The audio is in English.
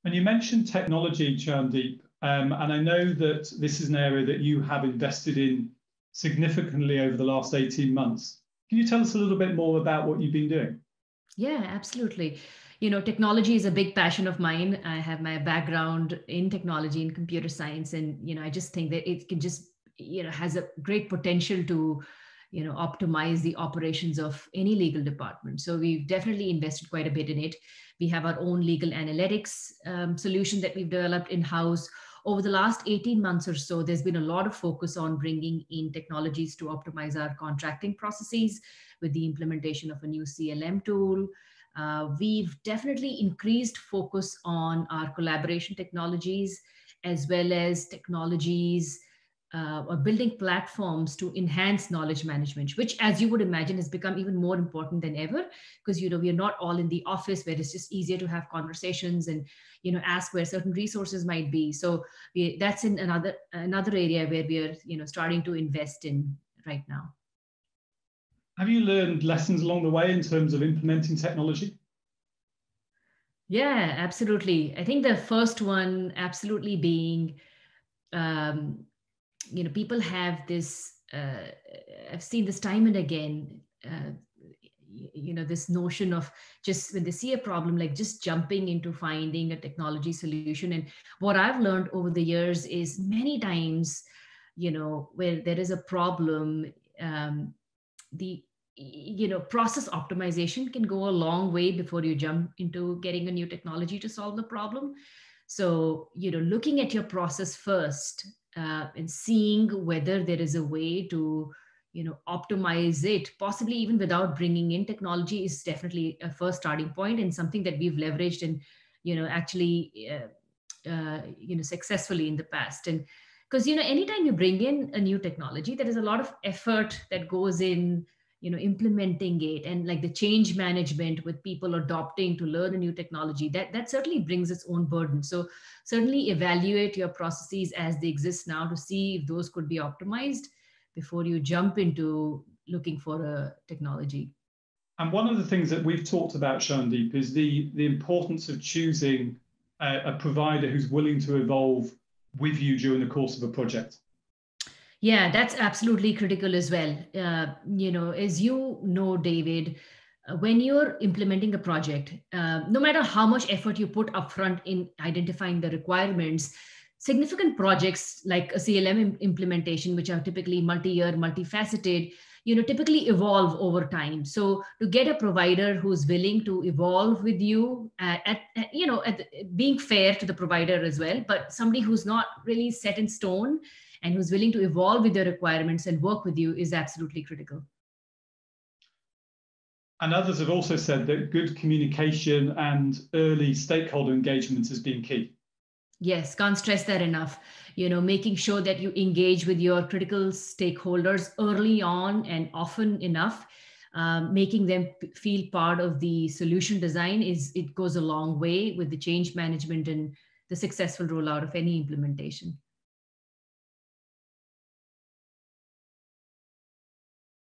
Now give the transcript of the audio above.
And you mentioned technology, Charandeep, and I know that this is an area that you have invested in significantly over the last 18 months. Can you tell us a little bit more about what you've been doing? Yeah, absolutely. Technology is a big passion of mine. I have my background in technology and computer science, and I just think that it can just has a great potential to optimize the operations of any legal department. So we've definitely invested quite a bit in it. We have our own legal analytics solution that we've developed in house. Over the last 18 months or so, there's been a lot of focus on bringing in technologies to optimize our contracting processes with the implementation of a new CLM tool. We've definitely increased focus on our collaboration technologies as well as technologies or building platforms to enhance knowledge management, which, as you would imagine, has become even more important than ever, because we are not all in the office where it's just easier to have conversations and ask where certain resources might be. So that's in another area where we are starting to invest in right now. Have you learned lessons along the way in terms of implementing technology? Yeah, absolutely. I think the first one absolutely being, people have this, I've seen this time and again, this notion of just when they see a problem, like just jumping into finding a technology solution. And what I've learned over the years is many times, where there is a problem, the process optimization can go a long way before you jump into getting a new technology to solve the problem. So looking at your process first, and seeing whether there is a way to optimize it, possibly even without bringing in technology, is definitely a first starting point, and something that we've leveraged and actually successfully in the past. And because anytime you bring in a new technology, there is a lot of effort that goes in implementing it, and like the change management with people adopting to learn a new technology, that certainly brings its own burden. So certainly evaluate your processes as they exist now to see if those could be optimized before you jump into looking for a technology. And one of the things that we've talked about, Charandeep, is the importance of choosing a provider who's willing to evolve with you during the course of a project. Yeah, that's absolutely critical as well. As David, when you're implementing a project, no matter how much effort you put upfront in identifying the requirements, significant projects like a CLM implementation, which are typically multi-year, multifaceted, typically evolve over time. So to get a provider who's willing to evolve with you, being fair to the provider as well, but somebody who's not really set in stone and who's willing to evolve with your requirements and work with you is absolutely critical. And others have also said that good communication and early stakeholder engagement has been key. Yes, can't stress that enough. Making sure that you engage with your critical stakeholders early on and often enough, making them feel part of the solution design, it goes a long way with the change management and the successful rollout of any implementation.